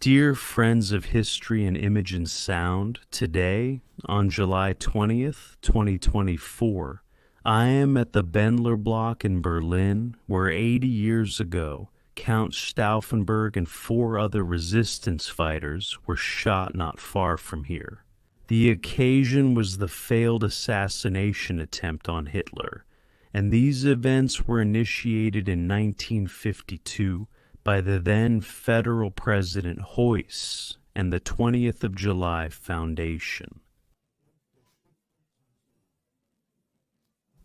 Dear friends of history and image and sound, today, on July 20th, 2024, I am at the Bendler Block in Berlin, where 80 years ago, Count Stauffenberg and 4 other resistance fighters were shot not far from here. The occasion was the failed assassination attempt on Hitler, and these events were initiated in 1952 by the then federal president Heuss and the 20th of July Foundation.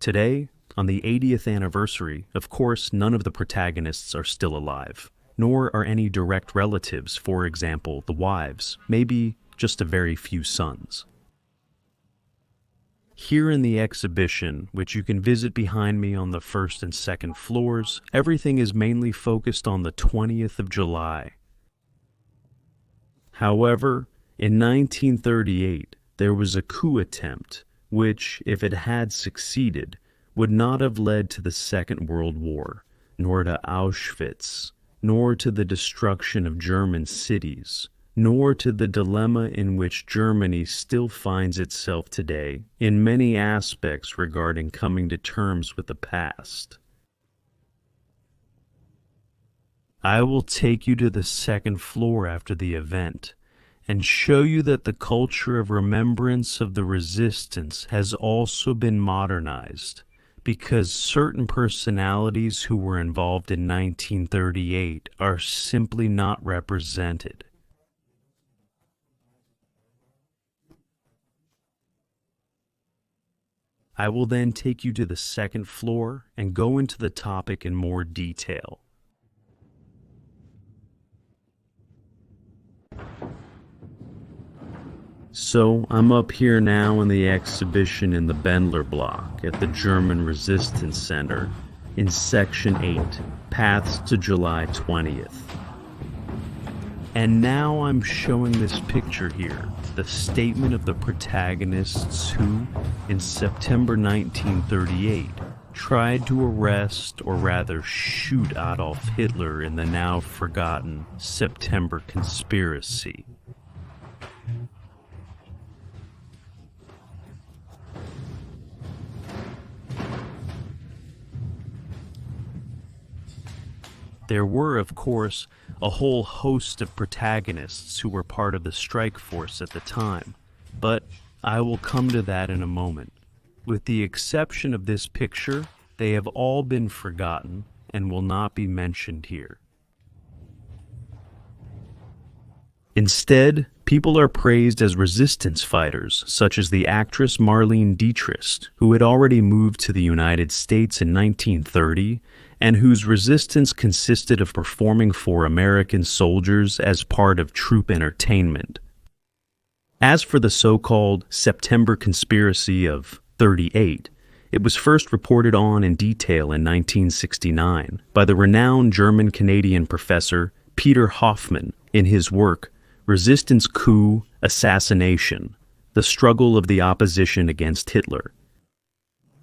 Today, on the 80th anniversary, of course, none of the protagonists are still alive, nor are any direct relatives, for example, the wives, maybe just a very few sons. Here in the exhibition, which you can visit behind me on the first and second floors, everything is mainly focused on the 20th of July. However, in 1938, there was a coup attempt, which, if it had succeeded, would not have led to the Second World War, nor to Auschwitz, nor to the destruction of German cities, nor to the dilemma in which Germany still finds itself today in many aspects regarding coming to terms with the past. I will take you to the second floor after the event and show you that the culture of remembrance of the resistance has also been modernized, because certain personalities who were involved in 1938 are simply not represented. I will then take you to the second floor and go into the topic in more detail. So, I'm up here now in the exhibition in the Bendler Block at the German Resistance Center in Section 8, Paths to July 20th. And now I'm showing this picture here, the statement of the protagonists who, in September 1938, tried to arrest, or rather shoot, Adolf Hitler in the now forgotten September Conspiracy. There were, of course, a whole host of protagonists who were part of the strike force at the time, but I will come to that in a moment. With the exception of this picture, they have all been forgotten and will not be mentioned here. Instead, people are praised as resistance fighters, such as the actress Marlene Dietrich, who had already moved to the United States in 1930, and whose resistance consisted of performing for American soldiers as part of troop entertainment. As for the so-called September Conspiracy of 38, it was first reported on in detail in 1969 by the renowned German-Canadian professor Peter Hoffmann in his work Resistance, Coup, Assassination, The Struggle of the Opposition Against Hitler.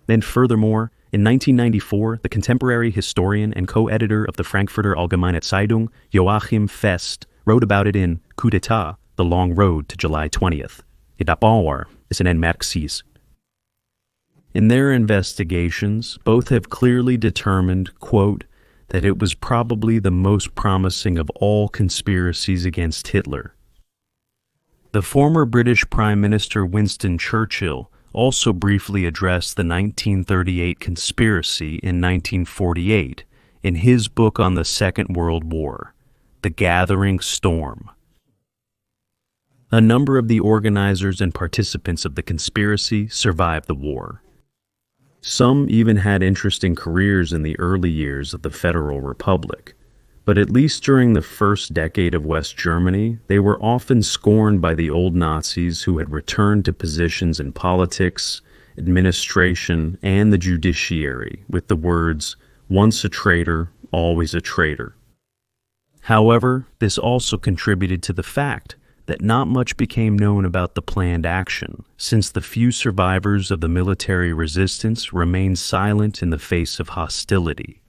And furthermore, in 1994, the contemporary historian and co-editor of the Frankfurter Allgemeine Zeitung, Joachim Fest, wrote about it in Coup d'État, The Long Road to July 20th. Et d'abord, is an Marxiste. In their investigations, both have clearly determined, quote, that it was probably the most promising of all conspiracies against Hitler. The former British Prime Minister Winston Churchill also briefly addressed the 1938 conspiracy in 1948 in his book on the Second World War, The Gathering Storm. A number of the organizers and participants of the conspiracy survived the war. Some even had interesting careers in the early years of the Federal Republic, but at least during the first decade of West Germany, they were often scorned by the old Nazis who had returned to positions in politics, administration, and the judiciary with the words, "Once a traitor, always a traitor." However, this also contributed to the fact that not much became known about the planned action, since the few survivors of the military resistance remained silent in the face of hostility.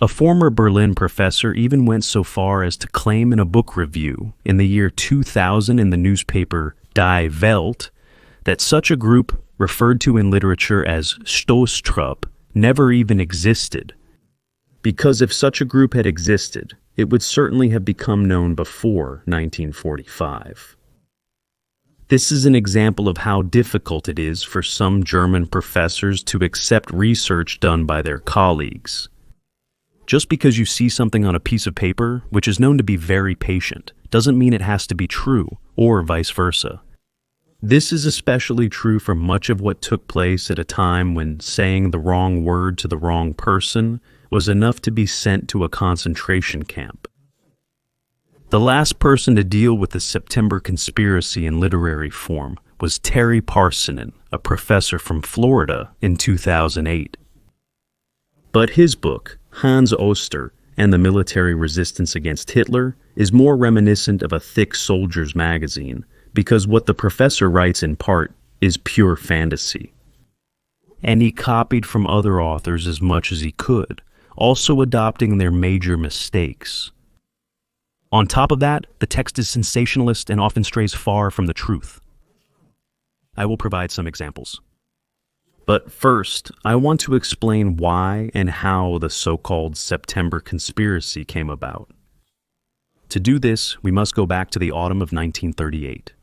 A former Berlin professor even went so far as to claim in a book review in the year 2000 in the newspaper Die Welt that such a group, referred to in literature as Stoßtrupp, never even existed. Because if such a group had existed, it would certainly have become known before 1945. This is an example of how difficult it is for some German professors to accept research done by their colleagues. Just because you see something on a piece of paper, which is known to be very patient, doesn't mean it has to be true, or vice versa. This is especially true for much of what took place at a time when saying the wrong word to the wrong person was enough to be sent to a concentration camp. The last person to deal with the September conspiracy in literary form was Terry Parsonen, a professor from Florida, in 2008. But his book, Hans Oster and the Military Resistance Against Hitler, is more reminiscent of a thick soldier's magazine, because what the professor writes in part is pure fantasy. And he copied from other authors as much as he could, also adopting their major mistakes. On top of that, the text is sensationalist and often strays far from the truth. I will provide some examples. But first, I want to explain why and how the so-called September conspiracy came about. To do this, we must go back to the autumn of 1938.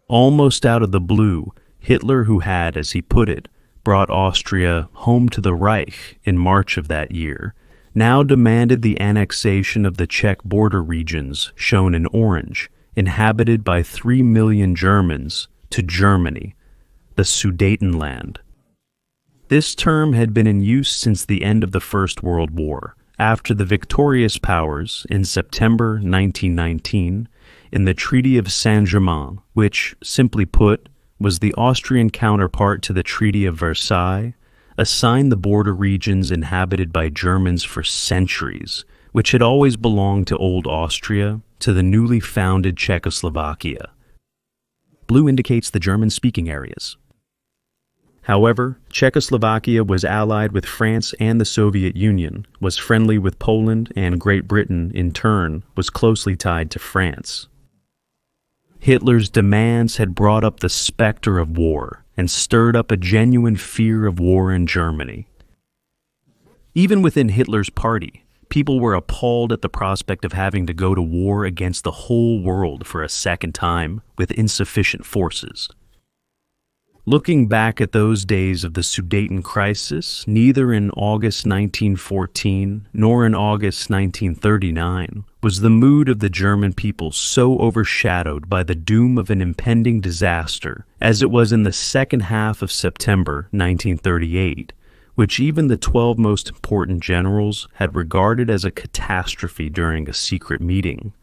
Almost out of the blue, Hitler, who had, as he put it, brought Austria home to the Reich in March of that year, now demanded the annexation of the Czech border regions, shown in orange, inhabited by 3 million Germans, to Germany, the Sudetenland. This term had been in use since the end of the First World War, after the victorious powers, in September 1919, in the Treaty of Saint-Germain, which, simply put, was the Austrian counterpart to the Treaty of Versailles, assigned the border regions inhabited by Germans for centuries, which had always belonged to Old Austria, to the newly founded Czechoslovakia. Blue indicates the German-speaking areas. However, Czechoslovakia was allied with France and the Soviet Union, was friendly with Poland, and Great Britain, in turn, was closely tied to France. Hitler's demands had brought up the specter of war and stirred up a genuine fear of war in Germany. Even within Hitler's party, people were appalled at the prospect of having to go to war against the whole world for a second time with insufficient forces. Looking back at those days of the Sudeten crisis, neither in August 1914 nor in August 1939 was the mood of the German people so overshadowed by the doom of an impending disaster as it was in the second half of September 1938, which even the 12 most important generals had regarded as a catastrophe during a secret meeting.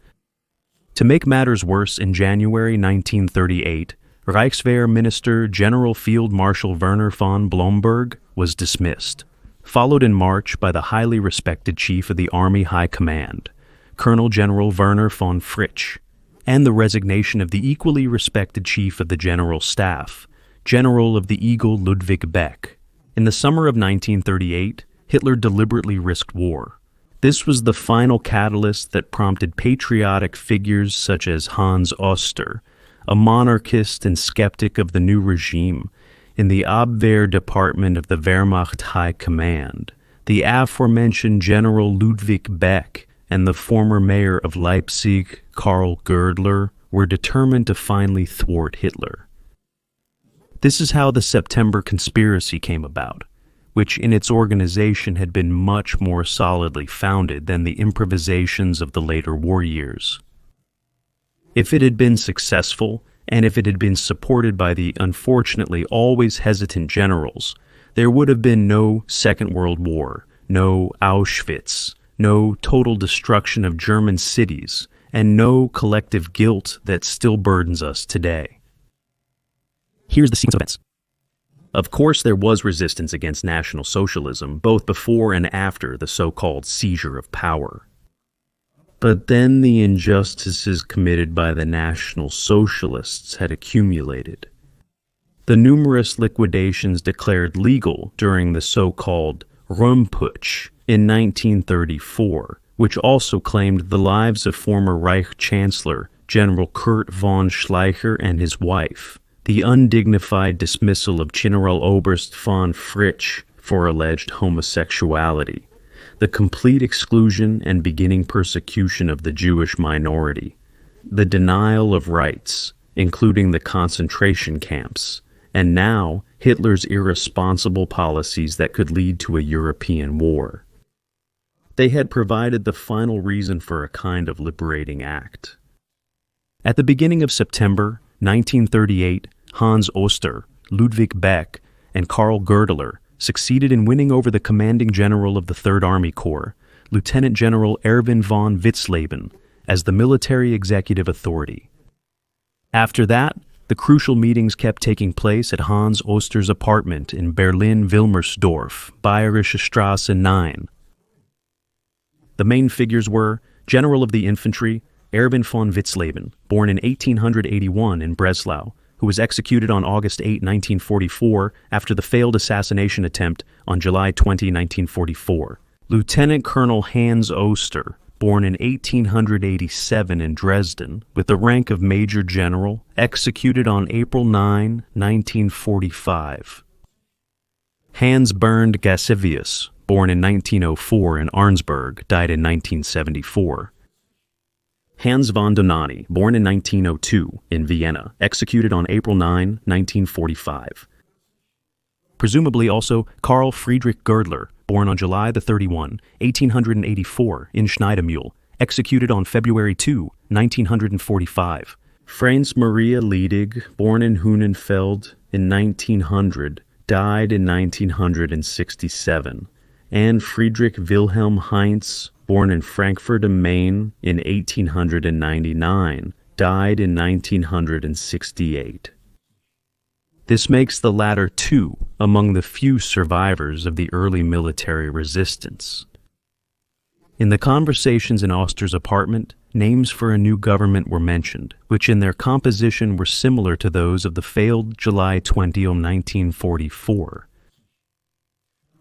To make matters worse, in January 1938, Reichswehr Minister General Field Marshal Werner von Blomberg was dismissed, followed in March by the highly respected Chief of the Army High Command, Colonel General Werner von Fritsch, and the resignation of the equally respected Chief of the General Staff, General of the Eagle Ludwig Beck. In the summer of 1938, Hitler deliberately risked war. This was the final catalyst that prompted patriotic figures such as Hans Oster, a monarchist and skeptic of the new regime, in the Abwehr Department of the Wehrmacht High Command, the aforementioned General Ludwig Beck and the former mayor of Leipzig, Karl Girdler, were determined to finally thwart Hitler. This is how the September conspiracy came about, which in its organization had been much more solidly founded than the improvisations of the later war years. If it had been successful, and if it had been supported by the unfortunately always hesitant generals, there would have been no Second World War, no Auschwitz, no total destruction of German cities, and no collective guilt that still burdens us today. Here's the sequence of events. Of course, there was resistance against National Socialism, both before and after the so-called seizure of power. But then the injustices committed by the National Socialists had accumulated. The numerous liquidations declared legal during the so-called Röhmputsch in 1934, which also claimed the lives of former Reich Chancellor General Kurt von Schleicher and his wife, the undignified dismissal of Generaloberst von Fritsch for alleged homosexuality, the complete exclusion and beginning persecution of the Jewish minority, the denial of rights, including the concentration camps, and now Hitler's irresponsible policies that could lead to a European war. They had provided the final reason for a kind of liberating act. At the beginning of September 1938, Hans Oster, Ludwig Beck, and Karl Goerdeler succeeded in winning over the commanding general of the Third Army Corps, Lieutenant General Erwin von Witzleben, as the military executive authority. After that, the crucial meetings kept taking place at Hans Oster's apartment in Berlin-Wilmersdorf, Bayerische Straße 9. The main figures were General of the Infantry, Erwin von Witzleben, born in 1881 in Breslau, who was executed on August 8, 1944, after the failed assassination attempt on July 20, 1944. Lieutenant Colonel Hans Oster, born in 1887 in Dresden, with the rank of Major General, executed on April 9, 1945. Hans Bernd Gasevius, born in 1904 in Arnsberg, died in 1974. Hans von Donani, born in 1902 in Vienna, executed on April 9, 1945. Presumably also Karl Friedrich Goerdler, born on July 31, 1884 in Schneidemühl, executed on February 2, 1945. Franz Maria Liedig, born in Hunenfeld in 1900, died in 1967. And Friedrich Wilhelm Heinz, born in Frankfurt am Main in 1899, died in 1968. This makes the latter two among the few survivors of the early military resistance. In the conversations in Oster's apartment, names for a new government were mentioned, which in their composition were similar to those of the failed July 20, 1944.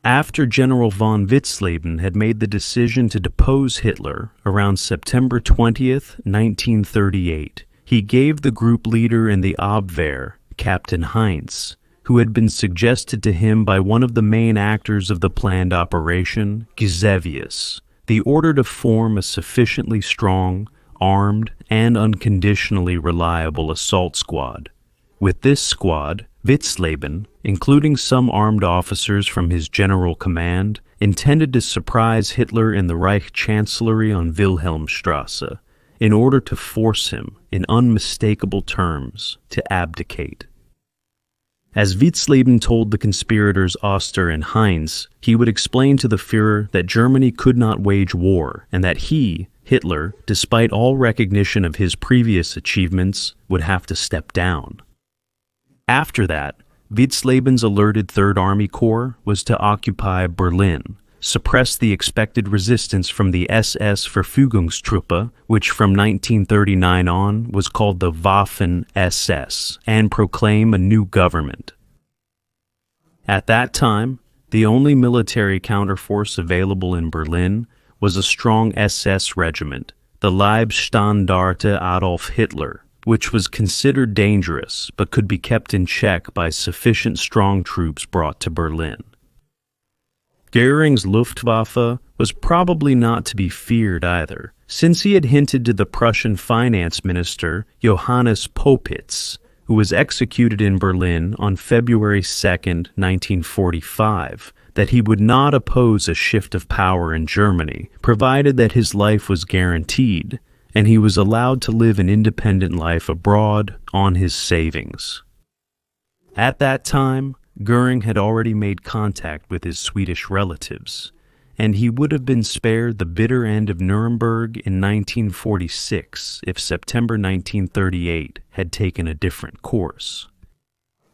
After General von Witzleben had made the decision to depose Hitler around September 20th, 1938, he gave the group leader in the Abwehr, Captain Heinz, who had been suggested to him by one of the main actors of the planned operation, Gisevius, the order to form a sufficiently strong, armed, and unconditionally reliable assault squad. With this squad, Witzleben, including some armed officers from his general command, intended to surprise Hitler in the Reich Chancellery on Wilhelmstrasse in order to force him, in unmistakable terms, to abdicate. As Witzleben told the conspirators Oster and Heinz, he would explain to the Führer that Germany could not wage war and that he, Hitler, despite all recognition of his previous achievements, would have to step down. After that, Witzleben's alerted Third Army Corps was to occupy Berlin, suppress the expected resistance from the SS Verfügungstruppe, which from 1939 on was called the Waffen-SS, and proclaim a new government. At that time, the only military counterforce available in Berlin was a strong SS regiment, the Leibstandarte Adolf Hitler, which was considered dangerous but could be kept in check by sufficient strong troops brought to Berlin. Göring's Luftwaffe was probably not to be feared either, since he had hinted to the Prussian finance minister Johannes Popitz, who was executed in Berlin on February 2, 1945, that he would not oppose a shift of power in Germany, provided that his life was guaranteed, and he was allowed to live an independent life abroad on his savings. At that time, Göring had already made contact with his Swedish relatives, and he would have been spared the bitter end of Nuremberg in 1946 if September 1938 had taken a different course.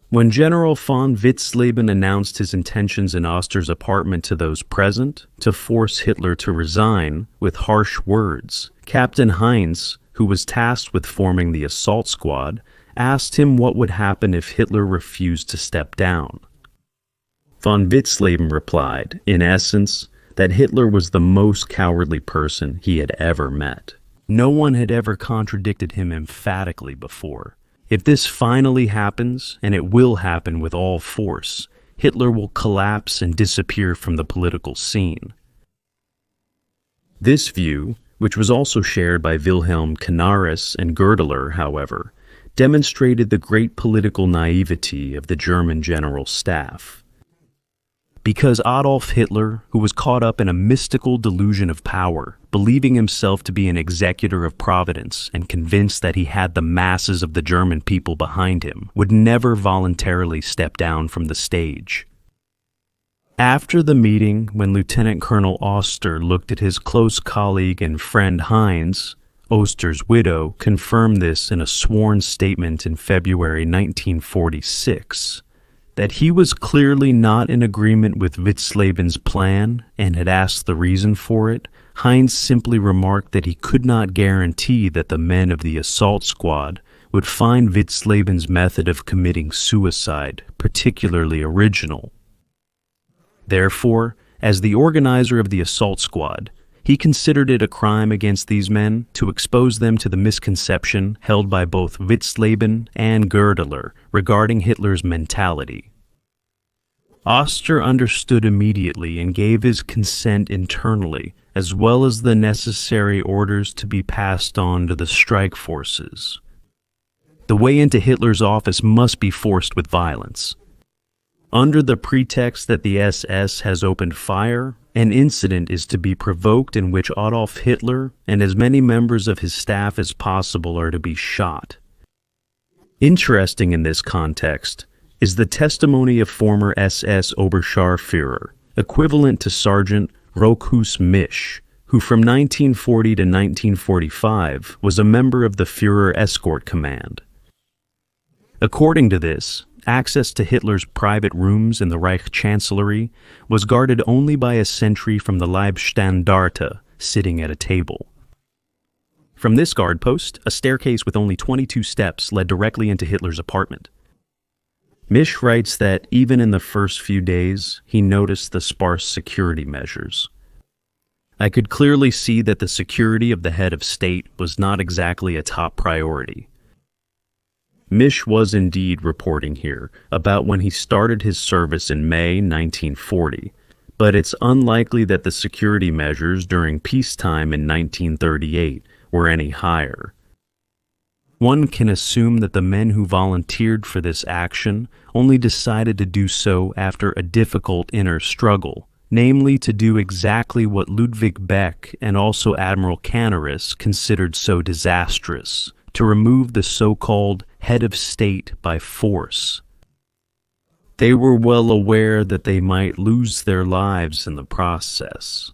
When General von Witzleben announced his intentions in Oster's apartment to those present to force Hitler to resign with harsh words, Captain Heinz, who was tasked with forming the assault squad, asked him what would happen if Hitler refused to step down. Von Witzleben replied, in essence, that Hitler was the most cowardly person he had ever met. No one had ever contradicted him emphatically before. If this finally happens, and it will happen with all force, Hitler will collapse and disappear from the political scene. This view, which was also shared by Wilhelm Canaris and Goerdeler, however, demonstrated the great political naivety of the German General Staff. Because Adolf Hitler, who was caught up in a mystical delusion of power, believing himself to be an executor of providence and convinced that he had the masses of the German people behind him, would never voluntarily step down from the stage. After the meeting, when Lieutenant Colonel Oster looked at his close colleague and friend Heinz, Oster's widow confirmed this in a sworn statement in February 1946, that he was clearly not in agreement with Witzleben's plan and had asked the reason for it. Heinz simply remarked that he could not guarantee that the men of the assault squad would find Witzleben's method of committing suicide particularly original. Therefore, as the organizer of the assault squad, he considered it a crime against these men to expose them to the misconception held by both Witzleben and Goerdeler regarding Hitler's mentality. Oster understood immediately and gave his consent internally, as well as the necessary orders to be passed on to the strike forces. The way into Hitler's office must be forced with violence. Under the pretext that the SS has opened fire, an incident is to be provoked in which Adolf Hitler and as many members of his staff as possible are to be shot. Interesting in this context is the testimony of former SS Oberscharführer, equivalent to Sergeant Rochus Misch, who from 1940 to 1945 was a member of the Führer Escort Command. According to this, access to Hitler's private rooms in the Reich Chancellery was guarded only by a sentry from the Leibstandarte sitting at a table. From this guard post, a staircase with only 22 steps led directly into Hitler's apartment. Misch writes that even in the first few days, he noticed the sparse security measures. I could clearly see that the security of the head of state was not exactly a top priority. Misch was indeed reporting here about when he started his service in May 1940, but it's unlikely that the security measures during peacetime in 1938 were any higher. One can assume that the men who volunteered for this action only decided to do so after a difficult inner struggle, namely to do exactly what Ludwig Beck and also Admiral Canaris considered so disastrous, to remove the so-called head of state by force. They were well aware that they might lose their lives in the process.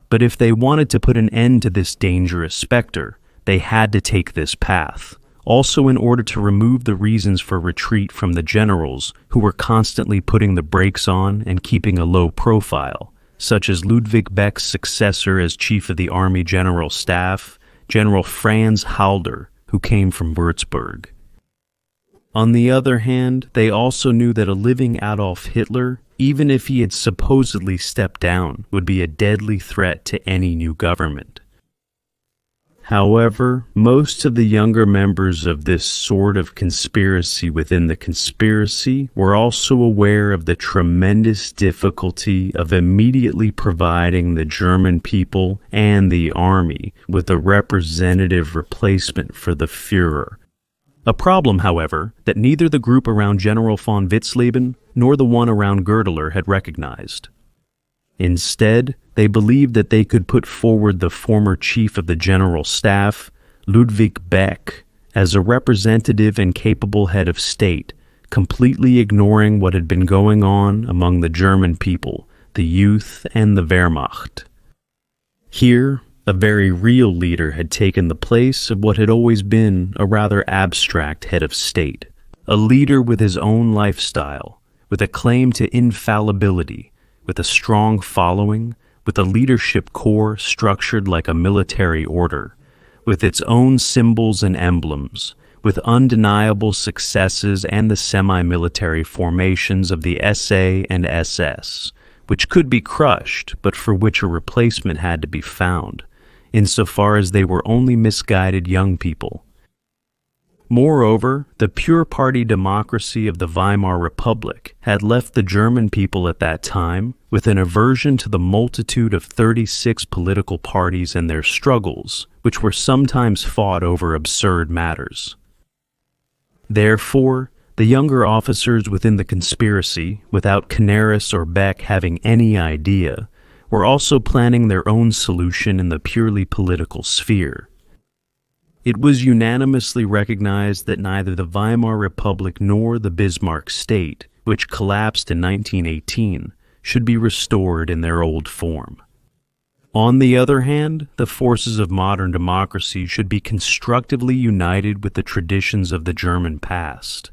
But if they wanted to put an end to this dangerous specter, they had to take this path, also in order to remove the reasons for retreat from the generals who were constantly putting the brakes on and keeping a low profile, such as Ludwig Beck's successor as chief of the Army General Staff, General Franz Halder, who came from Würzburg. On the other hand, they also knew that a living Adolf Hitler, even if he had supposedly stepped down, would be a deadly threat to any new government. However, most of the younger members of this sort of conspiracy within the conspiracy were also aware of the tremendous difficulty of immediately providing the German people and the army with a representative replacement for the Führer. A problem, however, that neither the group around General von Witzleben nor the one around Goerdeler had recognized. Instead, they believed that they could put forward the former chief of the General Staff, Ludwig Beck, as a representative and capable head of state, completely ignoring what had been going on among the German people, the youth, and the Wehrmacht. Here, a very real leader had taken the place of what had always been a rather abstract head of state, a leader with his own lifestyle, with a claim to infallibility, with a strong following, with a leadership corps structured like a military order, with its own symbols and emblems, with undeniable successes and the semi-military formations of the SA and SS, which could be crushed, but for which a replacement had to be found, insofar as they were only misguided young people. Moreover, the pure party democracy of the Weimar Republic had left the German people at that time with an aversion to the multitude of 36 political parties and their struggles, which were sometimes fought over absurd matters. Therefore, the younger officers within the conspiracy, without Canaris or Beck having any idea, were also planning their own solution in the purely political sphere. It was unanimously recognized that neither the Weimar Republic nor the Bismarck state, which collapsed in 1918, should be restored in their old form. On the other hand, the forces of modern democracy should be constructively united with the traditions of the German past.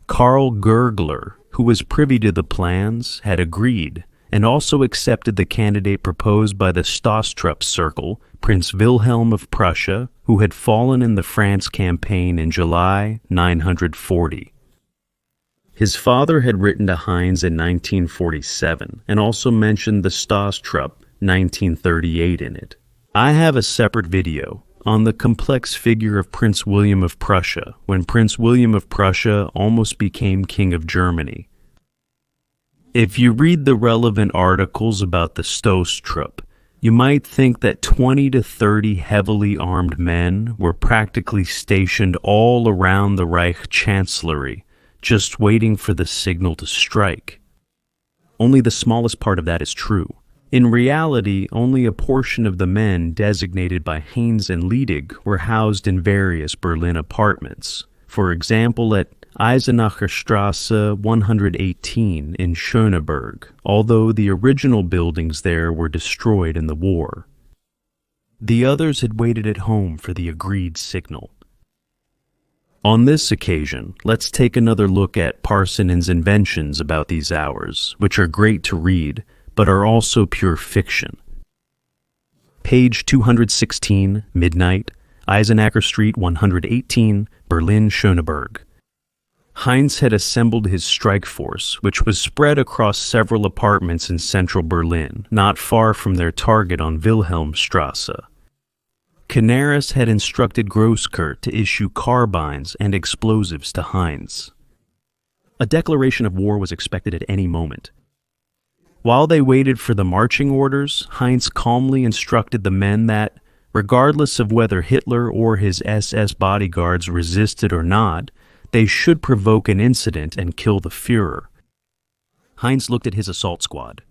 Karl Gergler, who was privy to the plans, had agreed, and also accepted the candidate proposed by the Stauffenberg circle, Prince Wilhelm of Prussia, who had fallen in the France campaign in July 940. His father had written to Heinz in 1947 and also mentioned the Stauffenberg 1938 in it. I have a separate video on the complex figure of Prince William of Prussia when Prince William of Prussia almost became King of Germany. If you read the relevant articles about the Stauffenberg, you might think that 20 to 30 heavily armed men were practically stationed all around the Reich Chancellery, just waiting for the signal to strike. Only the smallest part of that is true. In reality, only a portion of the men designated by Heinz and Liedig were housed in various Berlin apartments. For example, at Eisenacher Straße 118 in Schöneberg, although the original buildings there were destroyed in the war. The others had waited at home for the agreed signal. On this occasion, let's take another look at Parsonen's inventions about these hours, which are great to read, but are also pure fiction. Page 216, midnight, Eisenacher Street 118, Berlin, Schöneberg. Heinz had assembled his strike force, which was spread across several apartments in central Berlin, not far from their target on Wilhelmstrasse. Canaris had instructed Grosskurt to issue carbines and explosives to Heinz. A declaration of war was expected at any moment. While they waited for the marching orders, Heinz calmly instructed the men that, regardless of whether Hitler or his SS bodyguards resisted or not, they should provoke an incident and kill the Führer. Heinz looked at his assault squad.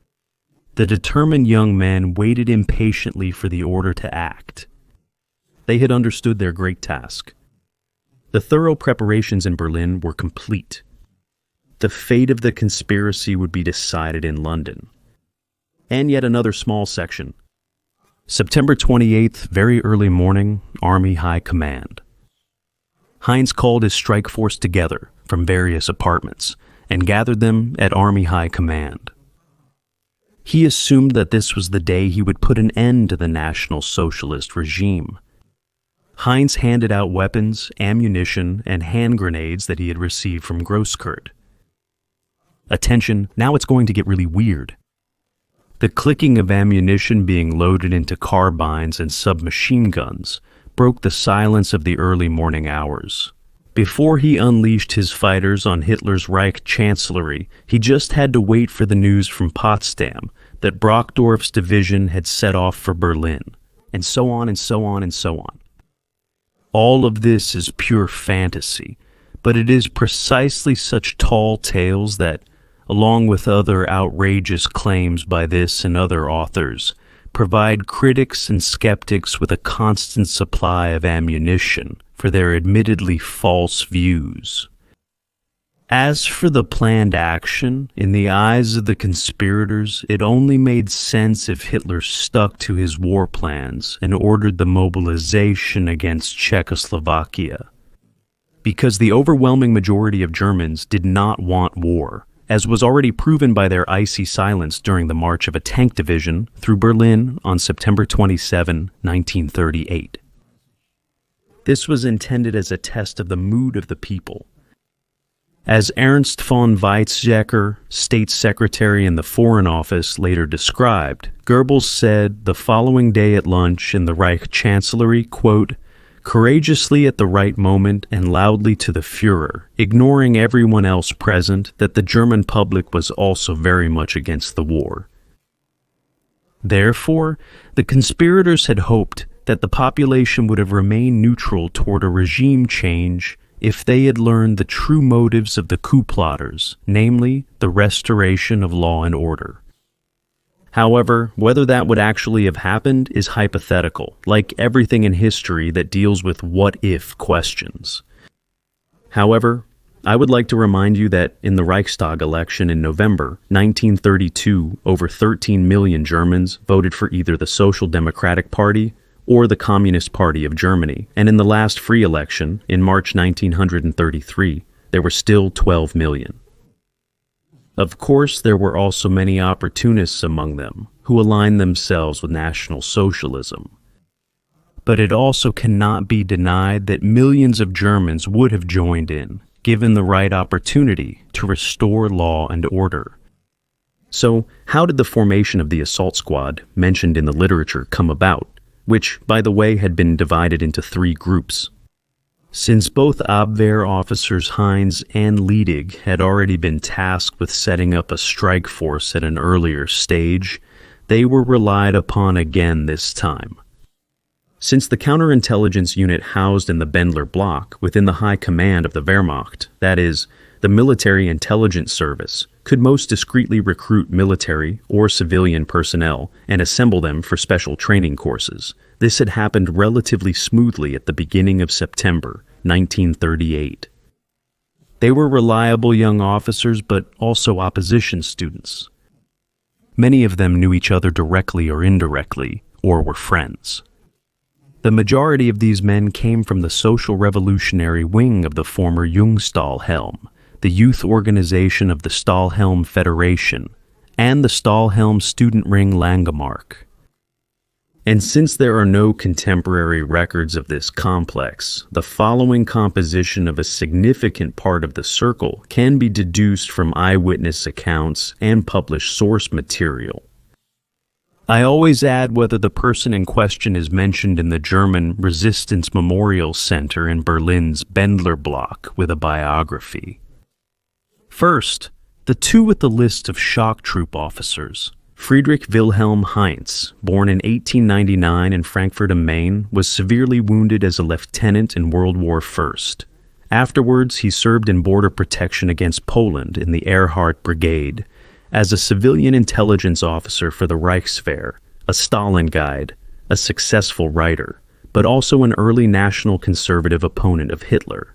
The determined young men waited impatiently for the order to act. They had understood their great task. The thorough preparations in Berlin were complete. The fate of the conspiracy would be decided in London. And yet another small section. September 28th, very early morning, Army High Command. Heinz called his strike force together from various apartments and gathered them at Army High Command. He assumed that this was the day he would put an end to the National Socialist regime. Heinz handed out weapons, ammunition, and hand grenades that he had received from Grosskurt. Attention, now it's going to get really weird. The clicking of ammunition being loaded into carbines and submachine guns broke the silence of the early morning hours. Before he unleashed his fighters on Hitler's Reich Chancellery, he just had to wait for the news from Potsdam that Brockdorf's division had set off for Berlin, and so on and so on and so on. All of this is pure fantasy, but it is precisely such tall tales that, along with other outrageous claims by this and other authors, provide critics and skeptics with a constant supply of ammunition for their admittedly false views. As for the planned action, in the eyes of the conspirators, it only made sense if Hitler stuck to his war plans and ordered the mobilization against Czechoslovakia. Because the overwhelming majority of Germans did not want war, as was already proven by their icy silence during the march of a tank division through Berlin on September 27, 1938. This was intended as a test of the mood of the people. As Ernst von Weizsäcker, State Secretary in the Foreign Office, later described, Goebbels said the following day at lunch in the Reich Chancellery, quote, courageously at the right moment and loudly to the Führer, ignoring everyone else present, that the German public was also very much against the war. Therefore, the conspirators had hoped that the population would have remained neutral toward a regime change if they had learned the true motives of the coup plotters, namely the restoration of law and order. However, whether that would actually have happened is hypothetical, like everything in history that deals with what-if questions. However, I would like to remind you that in the Reichstag election in November 1932, over 13 million Germans voted for either the Social Democratic Party or the Communist Party of Germany, and in the last free election, in March 1933, there were still 12 million. Of course, there were also many opportunists among them, who aligned themselves with National Socialism. But it also cannot be denied that millions of Germans would have joined in, given the right opportunity to restore law and order. So, how did the formation of the assault squad, mentioned in the literature, come about? Which, by the way, had been divided into 3 groups. Since both Abwehr officers Heinz and Liedig had already been tasked with setting up a strike force at an earlier stage, they were relied upon again this time. Since the counterintelligence unit housed in the Bendler block within the high command of the Wehrmacht, that is, the military intelligence service, could most discreetly recruit military or civilian personnel and assemble them for special training courses. This had happened relatively smoothly at the beginning of September 1938. They were reliable young officers, but also opposition students. Many of them knew each other directly or indirectly, or were friends. The majority of these men came from the social revolutionary wing of the former Jungstahlhelm, the youth organization of the Stahlhelm Federation, and the Stahlhelm Student Ring Langemark. And since there are no contemporary records of this complex, the following composition of a significant part of the circle can be deduced from eyewitness accounts and published source material. I always add whether the person in question is mentioned in the German Resistance Memorial Center in Berlin's Bendler block with a biography. First, the 2 with the list of shock troop officers. Friedrich Wilhelm Heinz, born in 1899 in Frankfurt am Main, was severely wounded as a lieutenant in World War I. Afterwards, he served in border protection against Poland in the Erhard Brigade, as a civilian intelligence officer for the Reichswehr, a Stalin guide, a successful writer, but also an early national conservative opponent of Hitler.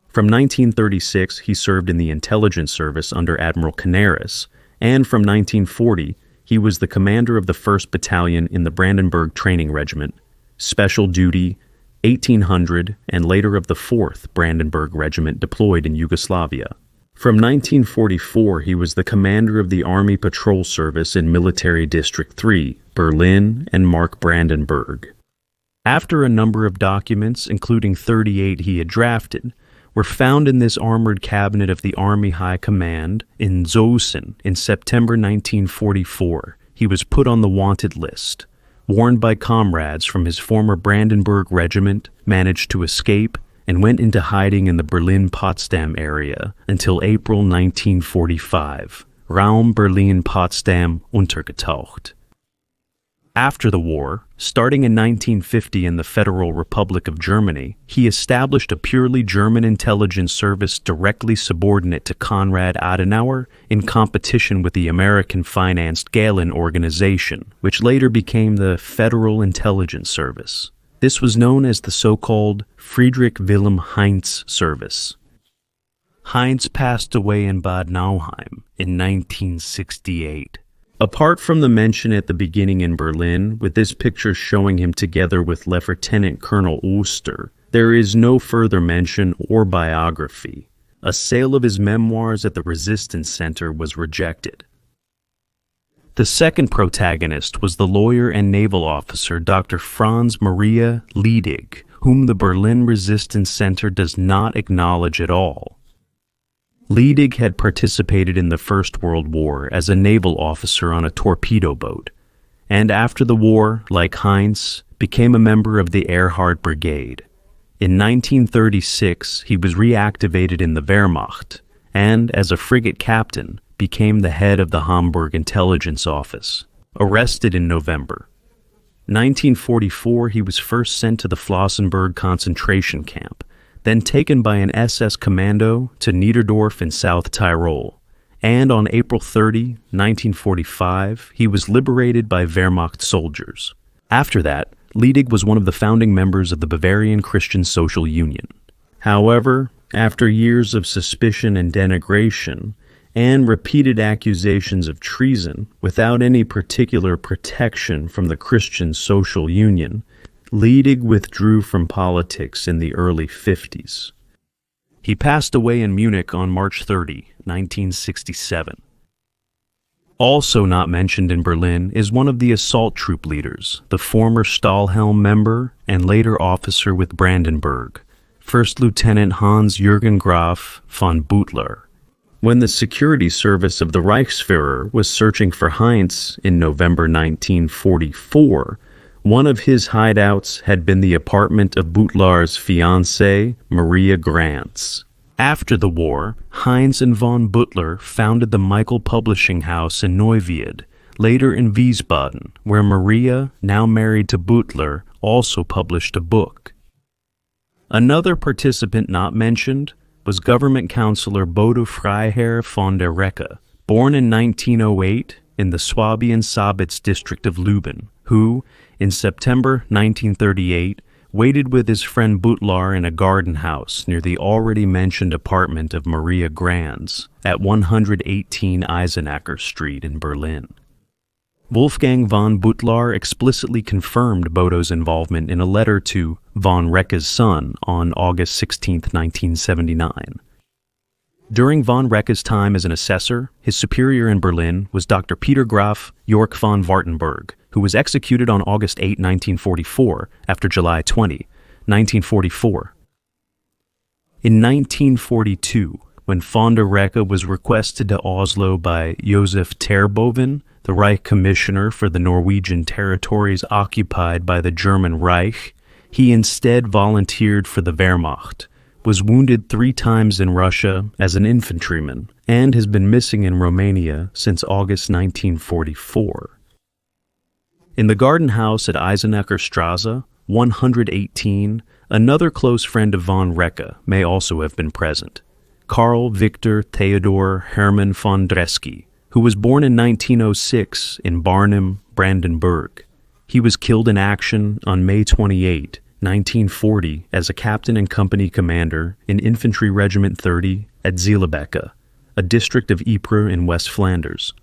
From 1936, he served in the intelligence service under Admiral Canaris, and from 1940, he was the commander of the 1st Battalion in the Brandenburg Training Regiment, Special Duty 1800, and later of the 4th Brandenburg Regiment deployed in Yugoslavia. From 1944, he was the commander of the Army Patrol Service in Military District 3, Berlin and Mark-Brandenburg. After a number of documents, including 38 he had drafted, were found in this armored cabinet of the Army High Command in Zosen in September 1944. He was put on the wanted list, warned by comrades from his former Brandenburg regiment, managed to escape, and went into hiding in the Berlin-Potsdam area until April 1945, Raum Berlin-Potsdam untergetaucht. After the war, starting in 1950 in the Federal Republic of Germany, he established a purely German intelligence service directly subordinate to Konrad Adenauer in competition with the American-financed Gehlen organization, which later became the Federal Intelligence Service. This was known as the so-called Friedrich Wilhelm Heinz Service. Heinz passed away in Bad Nauheim in 1968. Apart from the mention at the beginning in Berlin, with this picture showing him together with Lieutenant Colonel Oster, there is no further mention or biography. A sale of his memoirs at the Resistance Center was rejected. The second protagonist was the lawyer and naval officer Dr. Franz Maria Liedig, whom the Berlin Resistance Center does not acknowledge at all. Ledig had participated in the First World War as a naval officer on a torpedo boat, and after the war, like Heinz, became a member of the Erhard Brigade. In 1936, he was reactivated in the Wehrmacht, and as a frigate captain, became the head of the Hamburg Intelligence Office. Arrested in November 1944, he was first sent to the Flossenburg concentration camp, then taken by an SS commando to Niederdorf in South Tyrol, and on April 30, 1945, he was liberated by Wehrmacht soldiers. After that, Ledig was one of the founding members of the Bavarian Christian Social Union. However, after years of suspicion and denigration, and repeated accusations of treason without any particular protection from the Christian Social Union, Ledig withdrew from politics in the early 50s. He passed away in Munich on March 30, 1967. Also not mentioned in Berlin is one of the assault troop leaders, the former Stahlhelm member and later officer with Brandenburg, First Lieutenant Hans-Jürgen Graf von Butler. When the security service of the Reichsführer was searching for Heinz in November 1944, one of his hideouts had been the apartment of Butler's fiancée, Maria Grantz. After the war, Heinz and von Butler founded the Michael Publishing House in Neuwied, later in Wiesbaden, where Maria, now married to Butler, also published a book. Another participant not mentioned was government councillor Bodo Freiherr von der Recke, born in 1908 in the Swabian-Sabitz district of Lüben, who, in September 1938, waited with his friend Butler in a garden house near the already mentioned apartment of Maria Grantz at 118 Eisenacher Street in Berlin. Wolfgang von Butler explicitly confirmed Bodo's involvement in a letter to von Recke's son on August 16, 1979. During von Recke's time as an assessor, his superior in Berlin was Dr. Peter Graf York von Wartenberg, who was executed on August 8, 1944, after July 20, 1944. In 1942, when von der Recke was requested to Oslo by Josef Terboven, the Reich Commissioner for the Norwegian territories occupied by the German Reich, he instead volunteered for the Wehrmacht, was wounded 3 times in Russia as an infantryman, and has been missing in Romania since August 1944. In the garden house at Eisenacher Straße, 118, another close friend of von Recke may also have been present, Karl Victor Theodor Hermann von Dresky, who was born in 1906 in Barnim, Brandenburg. He was killed in action on May 28, 1940, as a captain and company commander in Infantry Regiment 30 at Zielebeke, a district of Ypres in West Flanders.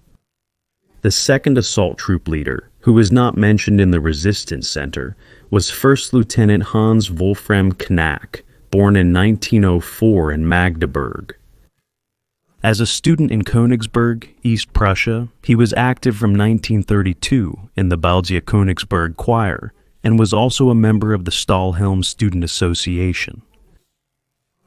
The second assault troop leader, who was not mentioned in the Resistance Center, was First Lieutenant Hans Wolfram Knack, born in 1904 in Magdeburg. As a student in Königsberg, East Prussia, he was active from 1932 in the Balzia Königsberg Choir and was also a member of the Stahlhelm Student Association.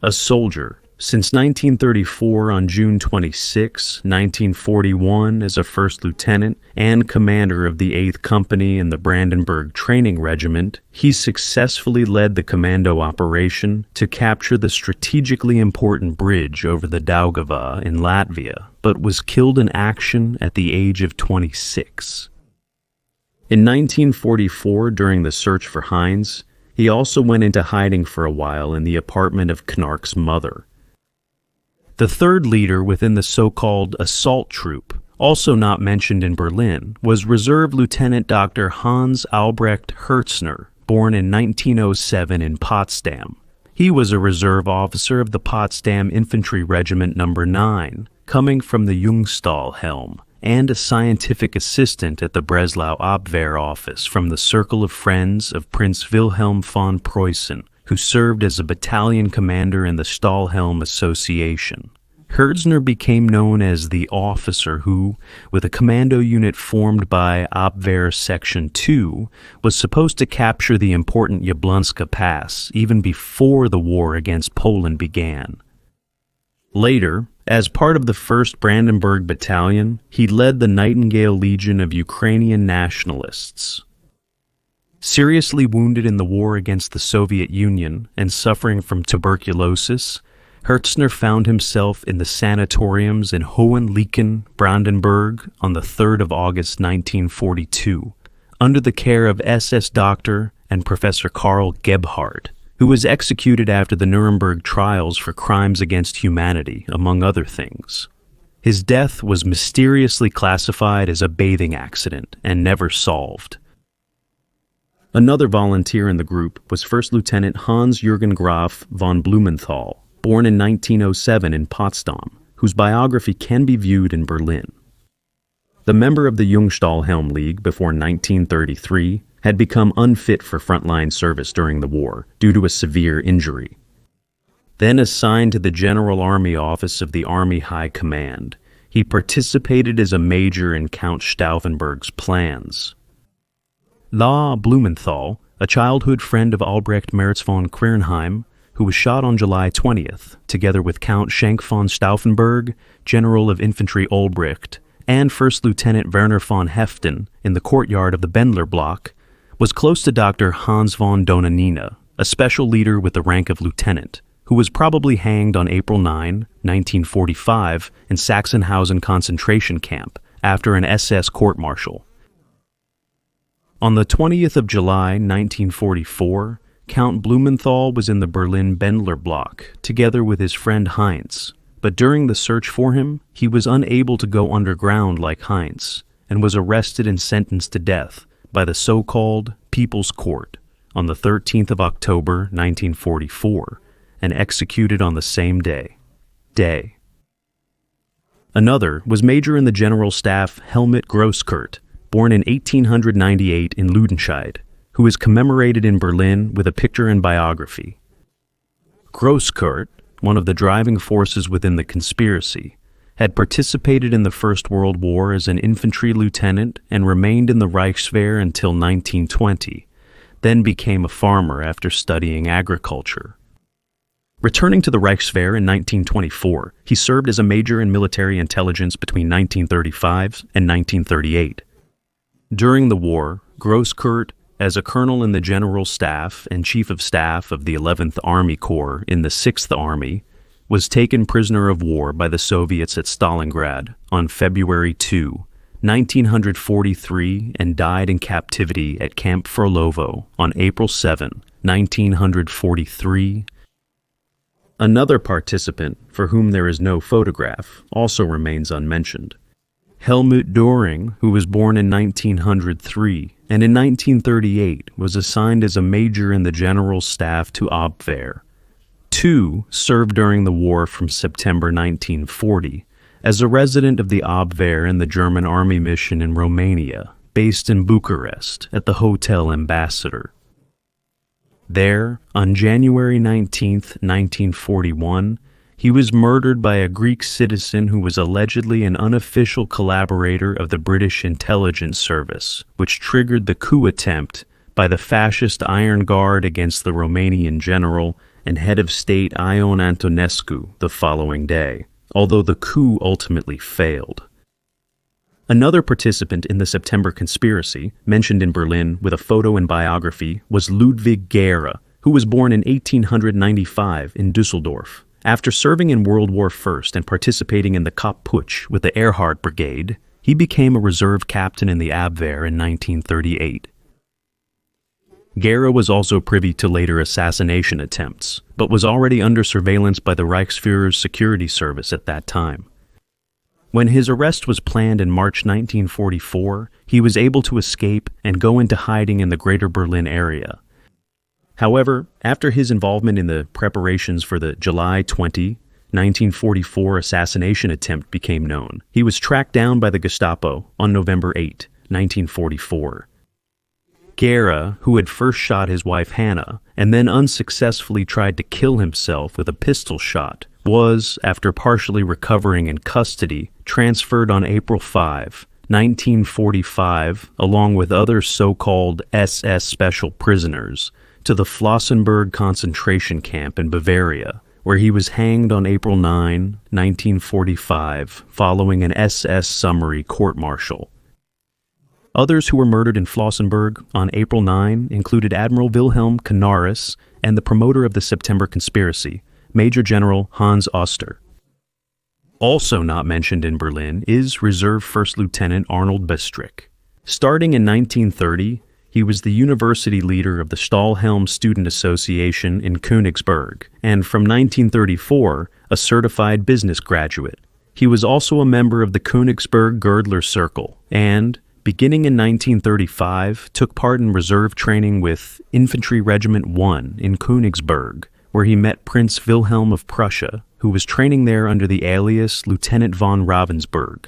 A soldier, since 1934 on June 26, 1941 as a first lieutenant and commander of the 8th Company in the Brandenburg Training Regiment, he successfully led the commando operation to capture the strategically important bridge over the Daugava in Latvia, but was killed in action at the age of 26. In 1944, during the search for Heinz, he also went into hiding for a while in the apartment of Knark's mother. The third leader within the so-called assault troop, also not mentioned in Berlin, was Reserve Lieutenant Dr. Hans Albrecht Hertzner, born in 1907 in Potsdam. He was a reserve officer of the Potsdam Infantry Regiment No. 9, coming from the Jungstahlhelm, and a scientific assistant at the Breslau Abwehr office from the circle of friends of Prince Wilhelm von Preußen, who served as a battalion commander in the Stahlhelm Association. Hertzner became known as the officer who, with a commando unit formed by Abwehr Section 2, was supposed to capture the important Jablonska Pass even before the war against Poland began. Later, As part of the 1st Brandenburg Battalion, he led the Nightingale Legion of Ukrainian nationalists. Seriously wounded in the war against the Soviet Union and suffering from tuberculosis, Hertzner found himself in the sanatoriums in Hohenlicken, Brandenburg on the 3rd of August 1942, under the care of SS Doctor and Professor Karl Gebhardt, who was executed after the Nuremberg trials for crimes against humanity, among other things. His death was mysteriously classified as a bathing accident and never solved. Another volunteer in the group was First Lieutenant Hans-Jürgen Graf von Blumenthal, born in 1907 in Potsdam, whose biography can be viewed in Berlin. The member of the Jungstahlhelm League before 1933 had become unfit for frontline service during the war due to a severe injury. Then assigned to the General Army Office of the Army High Command, he participated as a major in Count Stauffenberg's plans. La Blumenthal, a childhood friend of Albrecht Merz von Quernheim, who was shot on July 20th, together with Count Schenk von Stauffenberg, General of Infantry Olbricht, and First Lieutenant Werner von Heften in the courtyard of the Bendler block, was close to Dr. Hans von Donanina, a special leader with the rank of lieutenant, who was probably hanged on April 9, 1945, in Sachsenhausen concentration camp after an SS court-martial. On the 20th of July, 1944, Count Blumenthal was in the Berlin Bendler block, together with his friend Heinz, but during the search for him, he was unable to go underground like Heinz, and was arrested and sentenced to death by the so-called People's Court on the 13th of October, 1944, and executed on the same day. Another was Major in the General Staff Helmut Grosskurt, born in 1898 in Ludenscheid, who is commemorated in Berlin with a picture and biography. Grosskurt, one of the driving forces within the conspiracy, had participated in the First World War as an infantry lieutenant and remained in the Reichswehr until 1920, then became a farmer after studying agriculture. Returning to the Reichswehr in 1924, he served as a major in military intelligence between 1935 and 1938. During the war, Grosskurt, as a colonel in the General Staff and Chief of Staff of the 11th Army Corps in the 6th Army, was taken prisoner of war by the Soviets at Stalingrad on February 2, 1943, and died in captivity at Camp Frolovo on April 7, 1943. Another participant, for whom there is no photograph, also remains unmentioned. Helmut Doring, who was born in 1903 and in 1938 was assigned as a major in the General Staff to Abwehr. Two served during the war from September 1940 as a resident of the Abwehr in the German Army mission in Romania, based in Bucharest at the Hotel Ambassador. There, on January 19, 1941, he was murdered by a Greek citizen who was allegedly an unofficial collaborator of the British intelligence service, which triggered the coup attempt by the fascist Iron Guard against the Romanian general and head of state Ion Antonescu the following day, although the coup ultimately failed. Another participant in the September conspiracy, mentioned in Berlin with a photo and biography, was Ludwig Gera, who was born in 1895 in Düsseldorf. After serving in World War I and participating in the Kapp Putsch with the Erhard Brigade, he became a reserve captain in the Abwehr in 1938. Gera was also privy to later assassination attempts, but was already under surveillance by the Reichsführer's security service at that time. When his arrest was planned in March 1944, he was able to escape and go into hiding in the Greater Berlin area. However, after his involvement in the preparations for the July 20, 1944 assassination attempt became known, he was tracked down by the Gestapo on November 8, 1944. Gera, who had first shot his wife Hannah and then unsuccessfully tried to kill himself with a pistol shot, was, after partially recovering in custody, transferred on April 5, 1945, along with other so-called SS special prisoners, to the Flossenburg concentration camp in Bavaria, where he was hanged on April 9, 1945, following an SS summary court-martial. Others who were murdered in Flossenburg on April 9 included Admiral Wilhelm Canaris and the promoter of the September conspiracy, Major General Hans Oster. Also not mentioned in Berlin is Reserve First Lieutenant Arnold Bestrick. Starting in 1930, he was the university leader of the Stahlhelm Student Association in Königsberg, and from 1934, a certified business graduate. He was also a member of the Königsberg Girdler Circle, and, beginning in 1935, took part in reserve training with Infantry Regiment 1 in Königsberg, where he met Prince Wilhelm of Prussia, who was training there under the alias Lieutenant von Ravensburg.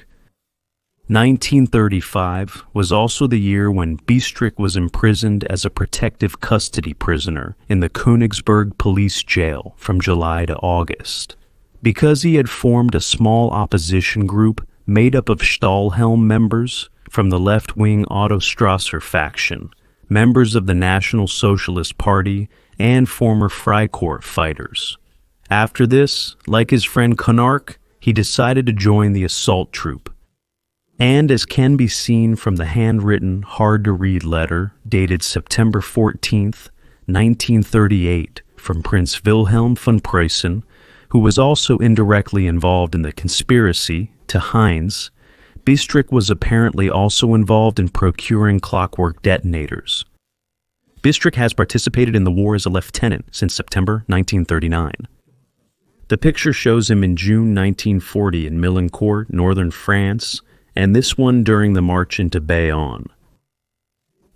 1935 was also the year when Bestrick was imprisoned as a protective custody prisoner in the Königsberg police jail from July to August. Because he had formed a small opposition group made up of Stahlhelm members from the left-wing Otto Strasser faction, members of the National Socialist Party, and former Freikorps fighters. After this, like his friend Konark, he decided to join the assault troop. And as can be seen from the handwritten, hard-to-read letter dated September 14, 1938, from Prince Wilhelm von Preußen, who was also indirectly involved in the conspiracy, to Heinz, Bestrick was apparently also involved in procuring clockwork detonators. Bestrick has participated in the war as a lieutenant since September 1939. The picture shows him in June 1940 in Millencourt, northern France, and this one during the march into Bayonne.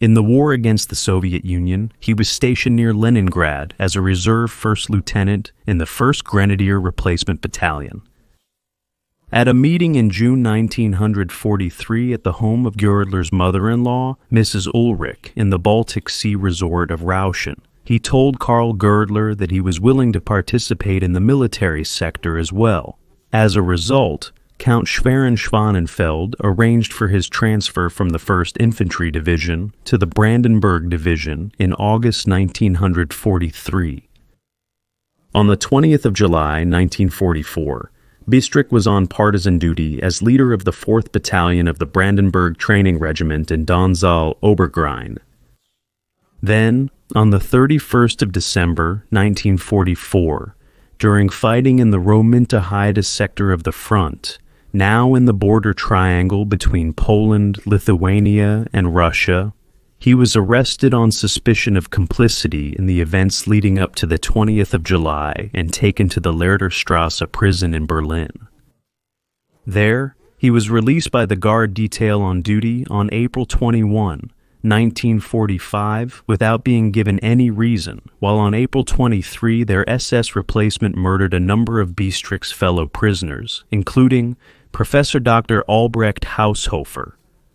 In the war against the Soviet Union, he was stationed near Leningrad as a reserve first lieutenant in the 1st Grenadier Replacement Battalion. At a meeting in June 1943 at the home of Girdler's mother-in-law, Mrs. Ulrich, in the Baltic Sea resort of Rauschen, he told Karl Girdler that he was willing to participate in the military sector as well. As a result, Count Schwerin-Schwanenfeld arranged for his transfer from the 1st Infantry Division to the Brandenburg Division in August 1943. On the 20th of July, 1944, Bestrick was on partisan duty as leader of the 4th Battalion of the Brandenburg Training Regiment in Donzal Oberrhein. Then, on the 31st of December, 1944, during fighting in the Rominta-Haida sector of the front, now in the border triangle between Poland, Lithuania, and Russia, he was arrested on suspicion of complicity in the events leading up to the 20th of July and taken to the Lehrterstrasse prison in Berlin. There, he was released by the guard detail on duty on April 21, 1945, without being given any reason, while on April 23 their SS replacement murdered a number of Bestrick's fellow prisoners, including Professor Dr. Albrecht Haushofer,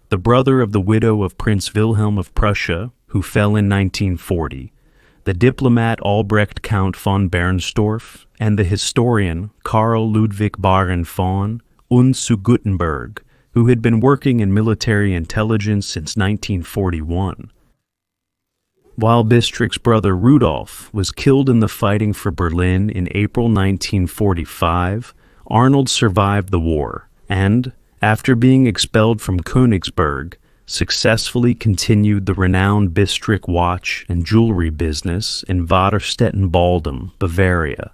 the brother of the widow of Prince Wilhelm of Prussia, who fell in 1940, the diplomat Albrecht Count von Bernstorff, and the historian Karl Ludwig Baron von und zu Guttenberg, who had been working in military intelligence since 1941. While Bestrick's brother Rudolf was killed in the fighting for Berlin in April 1945, Arnold survived the war and, after being expelled from Königsberg, successfully continued the renowned Bestrick watch and jewelry business in Vaterstetten-Baldum, Bavaria.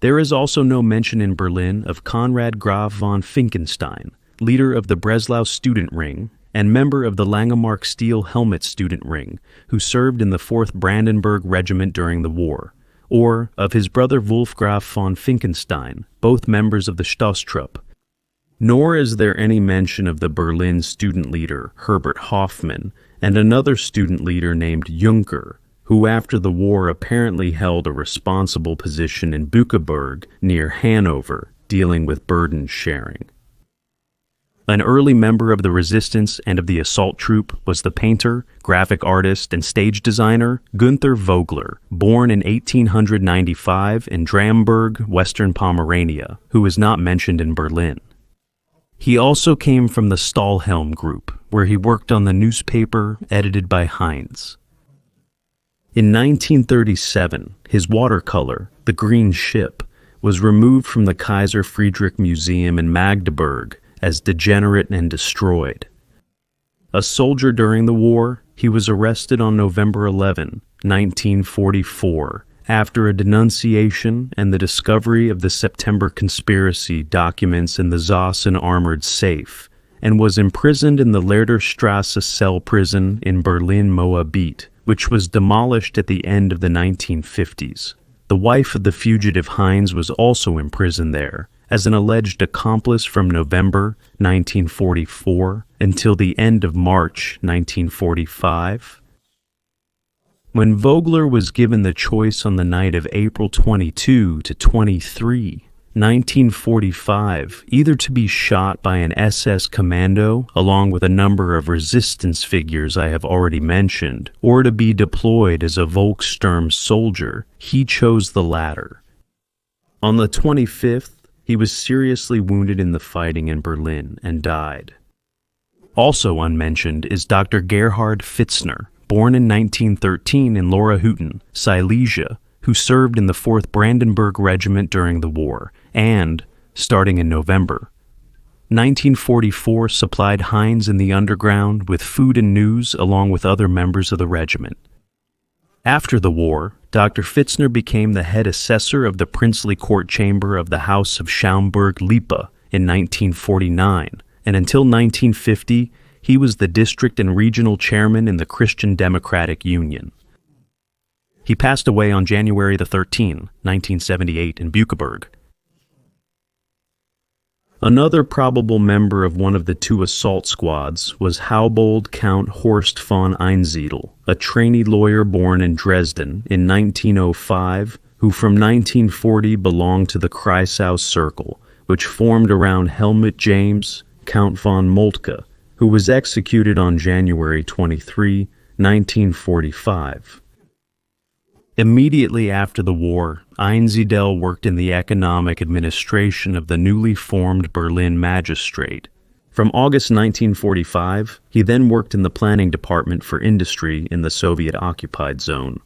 There is also no mention in Berlin of Konrad Graf von Finkenstein, leader of the Breslau Student Ring and member of the Langemark Steel Helmet Student Ring, who served in the 4th Brandenburg Regiment during the war, or of his brother Wolfgraf von Finkenstein, both members of the Stosstrup. Nor is there any mention of the Berlin student leader Herbert Hoffmann and another student leader named Juncker, who after the war apparently held a responsible position in Bückeburg near Hanover, dealing with burden sharing. An early member of the resistance and of the assault troop was the painter, graphic artist, and stage designer Günther Vogler, born in 1895 in Dramberg, Western Pomerania, who is not mentioned in Berlin. He also came from the Stahlhelm group, where he worked on the newspaper edited by Heinz. In 1937, his watercolor, the Green Ship, was removed from the Kaiser Friedrich Museum in Magdeburg as degenerate and destroyed. A soldier during the war, he was arrested on November 11, 1944, after a denunciation and the discovery of the September conspiracy documents in the Zossen armored safe, and was imprisoned in the Lehrterstrasse cell prison in Berlin-Moabit, which was demolished at the end of the 1950s. The wife of the fugitive Heinz was also imprisoned there as an alleged accomplice from November 1944 until the end of March 1945. When Vogler was given the choice on the night of April 22 to 23, 1945, either to be shot by an SS commando along with a number of resistance figures I have already mentioned, or to be deployed as a Volkssturm soldier, he chose the latter. On the 25th, he was seriously wounded in the fighting in Berlin and died. Also unmentioned is Dr. Gerhard Pfitzner, born in 1913 in Lorahütten, Silesia, who served in the 4th Brandenburg Regiment during the war, and, starting in November, 1944 supplied Heinz in the underground with food and news along with other members of the regiment. After the war, Dr. Pfitzner became the head assessor of the princely court chamber of the House of Schaumburg-Lippe in 1949, and until 1950, he was the district and regional chairman in the Christian Democratic Union. He passed away on January 13, 1978 in Buckeberg. Another probable member of one of the two assault squads was Haubold Count Horst von Einsiedel, a trainee lawyer born in Dresden in 1905, who from 1940 belonged to the Kreisau Circle, which formed around Helmut James, Count von Moltke, who was executed on January 23, 1945. Immediately after the war, Einsiedel worked in the economic administration of the newly formed Berlin Magistrate. From August 1945, he then worked in the planning department for industry in the Soviet-occupied zone.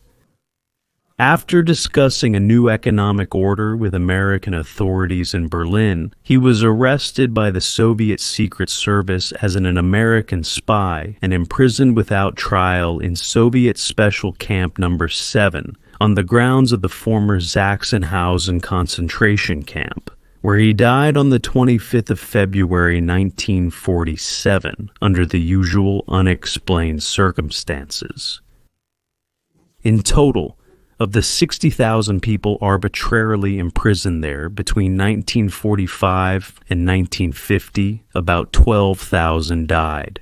After discussing a new economic order with American authorities in Berlin, he was arrested by the Soviet Secret Service as an American spy and imprisoned without trial in Soviet Special Camp No. 7 on the grounds of the former Sachsenhausen concentration camp, where he died on the 25th of February 1947 under the usual unexplained circumstances. In total, of the 60,000 people arbitrarily imprisoned there between 1945 and 1950, about 12,000 died.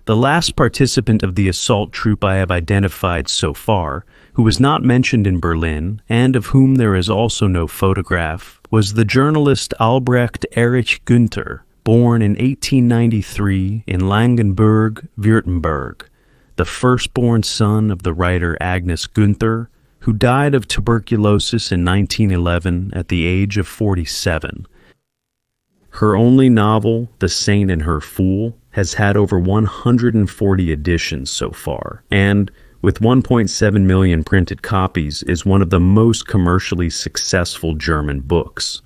The last participant of the assault troop I have identified so far, who was not mentioned in Berlin, and of whom there is also no photograph, was the journalist Albrecht Erich Günther, born in 1893 in Langenburg, Württemberg, the firstborn son of the writer Agnes Günther, who died of tuberculosis in 1911 at the age of 47. Her only novel, The Saint and Her Fool, has had over 140 editions so far, and, with 1.7 million printed copies, is one of the most commercially successful German books.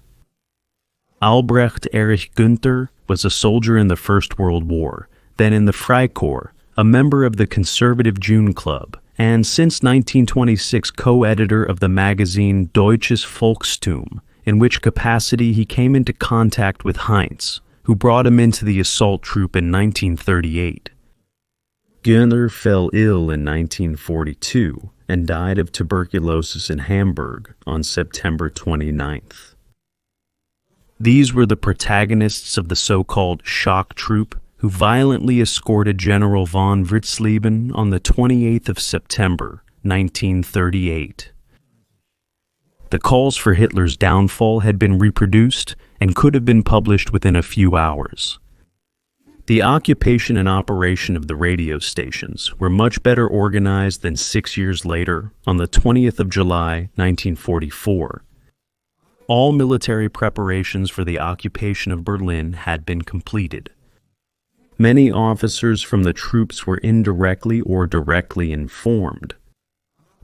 Albrecht Erich Günther was a soldier in the First World War, then in the Freikorps, a member of the conservative June Club, and since 1926 co-editor of the magazine Deutsches Volkstum, in which capacity he came into contact with Heinz, who brought him into the assault troop in 1938. Günther fell ill in 1942 and died of tuberculosis in Hamburg on September 29th. These were the protagonists of the so-called shock troop who violently escorted General von Witzleben on the 28th of September, 1938. The calls for Hitler's downfall had been reproduced and could have been published within a few hours. The occupation and operation of the radio stations were much better organized than 6 years later, on the 20th of July, 1944. All military preparations for the occupation of Berlin had been completed. Many officers from the troops were indirectly or directly informed,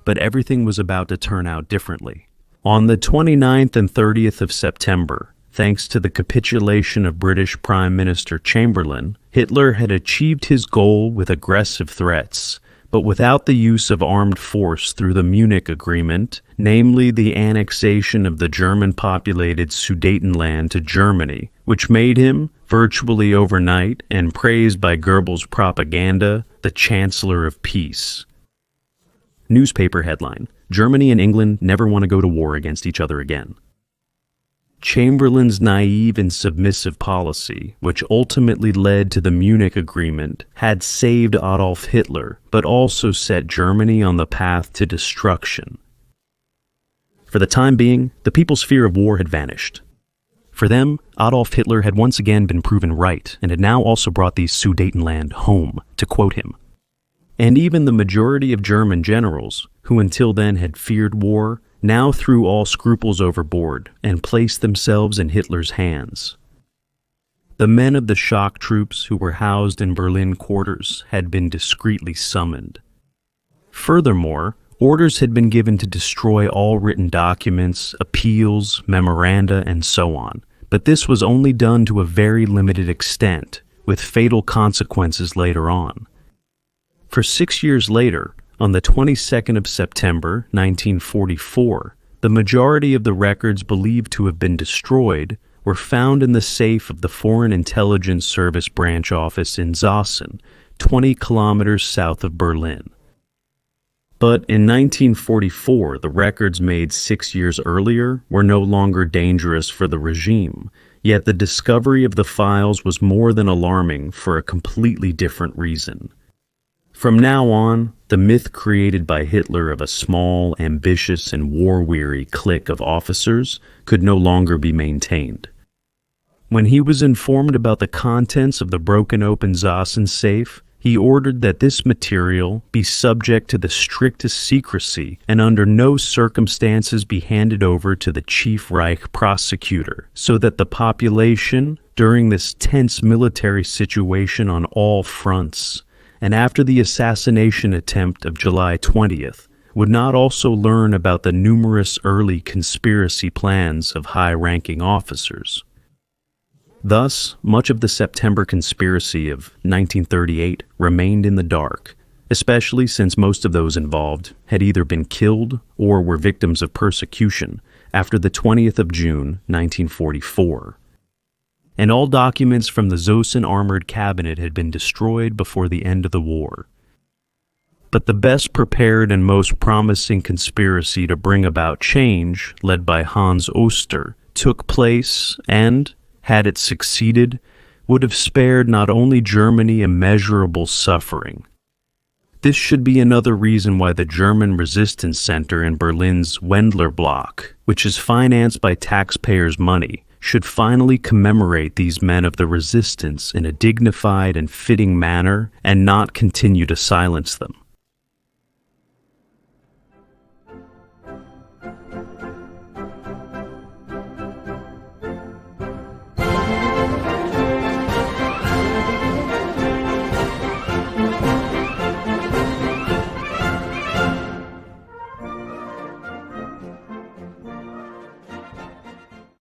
but everything was about to turn out differently. On the 29th and 30th of September, thanks to the capitulation of British Prime Minister Chamberlain, Hitler had achieved his goal with aggressive threats, but without the use of armed force through the Munich Agreement, namely the annexation of the German-populated Sudetenland to Germany, which made him, virtually overnight and praised by Goebbels' propaganda, the Chancellor of Peace. Newspaper headline: Germany and England never want to go to war against each other again. Chamberlain's naive and submissive policy, which ultimately led to the Munich Agreement, had saved Adolf Hitler, but also set Germany on the path to destruction. For the time being, the people's fear of war had vanished. For them, Adolf Hitler had once again been proven right, and had now also brought the Sudetenland home, to quote him. And even the majority of German generals, who until then had feared war, now threw all scruples overboard and placed themselves in Hitler's hands. The men of the shock troops who were housed in Berlin quarters had been discreetly summoned. Furthermore, orders had been given to destroy all written documents, appeals, memoranda, and so on, but this was only done to a very limited extent, with fatal consequences later on. For 6 years later, on the 22nd of September, 1944, the majority of the records believed to have been destroyed were found in the safe of the Foreign Intelligence Service branch office in Zossen, 20 kilometers south of Berlin. But in 1944, the records made 6 years earlier were no longer dangerous for the regime, yet the discovery of the files was more than alarming for a completely different reason. From now on, the myth created by Hitler of a small, ambitious, and war-weary clique of officers could no longer be maintained. When he was informed about the contents of the broken-open Zossen safe, he ordered that this material be subject to the strictest secrecy and under no circumstances be handed over to the Chief Reich Prosecutor, so that the population, during this tense military situation on all fronts, and after the assassination attempt of July 20th, would not also learn about the numerous early conspiracy plans of high-ranking officers. Thus, much of the September conspiracy of 1938 remained in the dark, especially since most of those involved had either been killed or were victims of persecution after the 20th of June, 1944. And all documents from the Zossen Armored Cabinet had been destroyed before the end of the war. But the best prepared and most promising conspiracy to bring about change, led by Hans Oster, took place and, had it succeeded, would have spared not only Germany immeasurable suffering. This should be another reason why the German Resistance Center in Berlin's Wendler Block, which is financed by taxpayers' money, should finally commemorate these men of the resistance in a dignified and fitting manner and not continue to silence them.